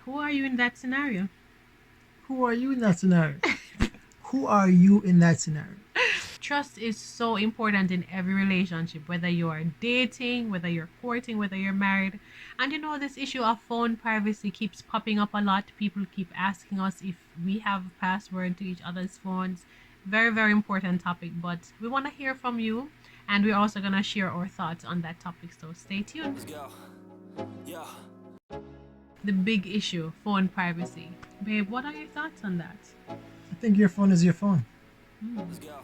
Who are you in that scenario? Who are you in that scenario? Who are you in that scenario? Trust is so important in every relationship, whether you are dating, whether you're courting, whether you're married. And this issue of phone privacy keeps popping up a lot. People keep asking us if we have password to each other's phones. Very, very important topic, but we want to hear from you, and we're also going to share our thoughts on that topic, so stay tuned. Let's go. Yeah. The big issue, phone privacy. Babe, what are your thoughts on that? I think your phone is your phone. Let's go.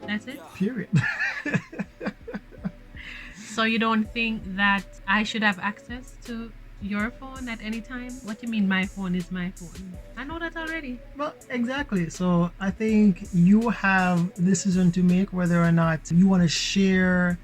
That's it? Period. So you don't think that I should have access to your phone at any time? What do you mean my phone is my phone? I know that already. Well, exactly. So I think you have a decision to make whether or not you want to share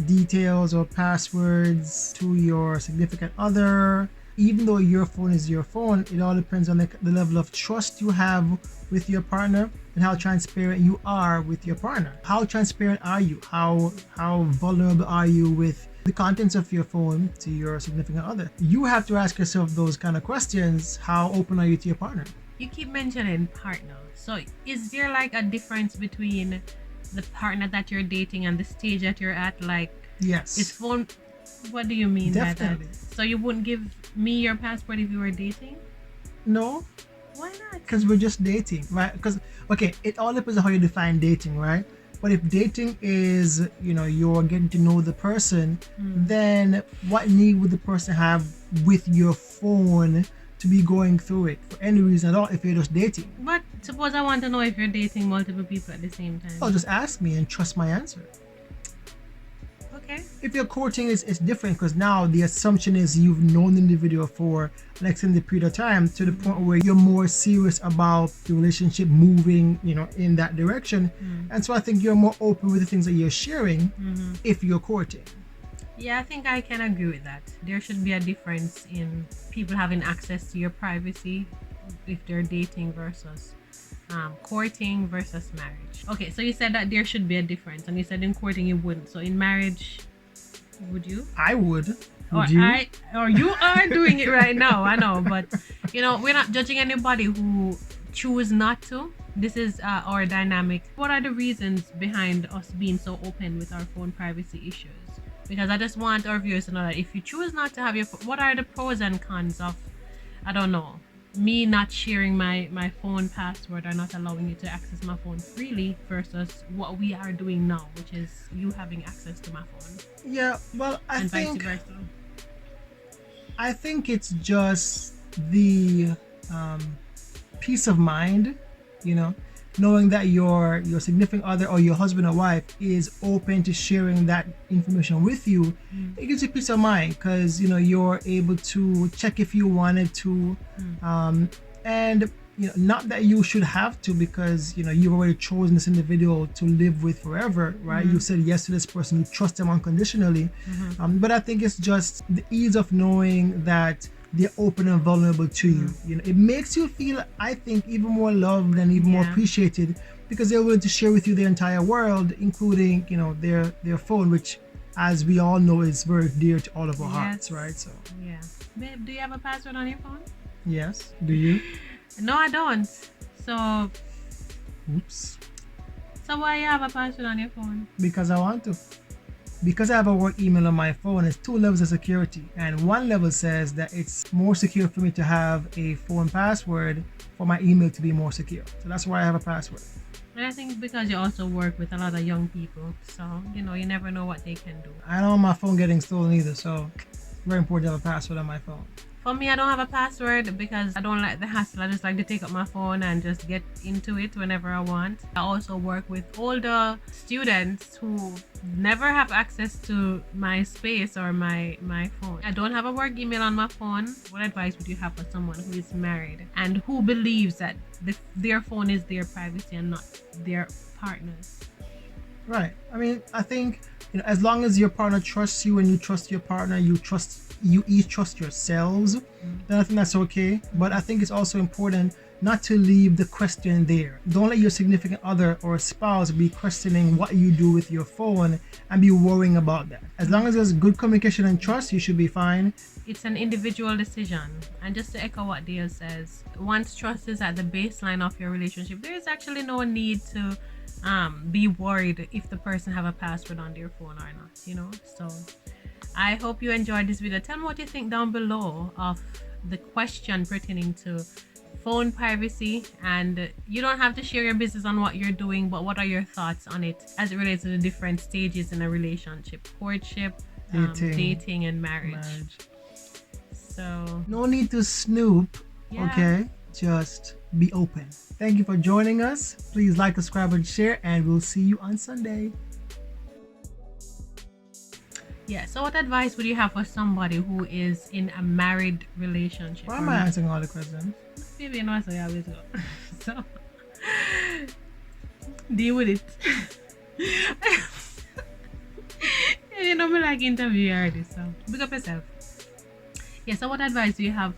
details or passwords to your significant other. Even though your phone is your phone, it all depends on the level of trust you have with your partner and how transparent you are with your partner. How transparent are you? How vulnerable are you with the contents of your phone to your significant other? You have to ask yourself those kind of questions. How open are you to your partner? You keep mentioning partner. So is there like a difference between the partner that you're dating and the stage that you're at? Like, yes, is phone, what do you mean definitely by that? So you wouldn't give me your passport if you were dating? No, why not? Because we're just dating, right? Because okay, it all depends on how you define dating, right? But if dating is, you're getting to know the person, then what need would the person have with your phone to be going through it for any reason at all if you're just dating? But suppose I want to know if you're dating multiple people at the same time. Oh, just ask me and trust my answer. Okay. If you're courting, it's different because now the assumption is you've known the individual for an extended period of time to the point where you're more serious about the relationship moving, in that direction. And so I think you're more open with the things that you're sharing if you're courting. Yeah, I think I can agree with that. There should be a difference in people having access to your privacy if they're dating versus courting versus marriage. Okay, so you said that there should be a difference, and you said in courting you wouldn't. So in marriage, would you? I would. Or you? Or you are doing it right now. I know, but we're not judging anybody who choose not to. This is our dynamic. What are the reasons behind us being so open with our phone privacy issues? Because I just want our viewers to know that if you choose not to have your what are the pros and cons of, I don't know, me not sharing my phone password or not allowing you to access my phone freely versus what we are doing now, which is you having access to my phone. Yeah, well, and vice versa. I think it's just the peace of mind, knowing that your significant other or your husband or wife is open to sharing that information with you. It gives you peace of mind because you're able to check if you wanted to, and not that you should have to, because you've already chosen this individual to live with forever, right? You said yes to this person, you trust them unconditionally. But I think it's just the ease of knowing that they're open and vulnerable to you. It makes you feel, I think, even more loved and even more appreciated because they're willing to share with you their entire world, including their phone, which, as we all know, is very dear to all of our hearts, right? So yeah, babe, do you have a password on your phone? Yes. Do you? No, I don't. So Oops. So why you have a password on your phone? Because I want to. Because I have a work email on my phone, it's 2 levels of security, and one level says that it's more secure for me to have a phone password for my email to be more secure. So that's why I have a password. And I think because you also work with a lot of young people, so you never know what they can do. I don't want my phone getting stolen either, so it's very important to have a password on my phone. For me, I don't have a password because I don't like the hassle. I just like to take up my phone and just get into it whenever I want. I also work with older students who never have access to my space or my phone. I don't have a work email on my phone. What advice would you have for someone who is married and who believes that their phone is their privacy and not their partner's? Right. I mean, I think, as long as your partner trusts you and you trust your partner, you each trust yourselves, then I think that's okay. But I think it's also important not to leave the question there. Don't let your significant other or spouse be questioning what you do with your phone and be worrying about that. As long as there's good communication and trust, you should be fine. It's an individual decision. And just to echo what Dale says, once trust is at the baseline of your relationship, there is actually no need to be worried if the person have a password on their phone or not. So I hope you enjoyed this video. Tell me what you think down below of the question pertaining to phone privacy, and you don't have to share your business on what you're doing, but what are your thoughts on it as it relates to the different stages in a relationship: courtship, dating and marriage. So no need to snoop. yeah. Okay, just be open. Thank you for joining us. Please like, subscribe, and share, and we'll see you on Sunday. Yeah, so what advice would you have for somebody who is in a married relationship? Why am I answering all the questions? Maybe you know, so you always go. So deal with it. You know me like interview already, so big up yourself. Yeah, so what advice do you have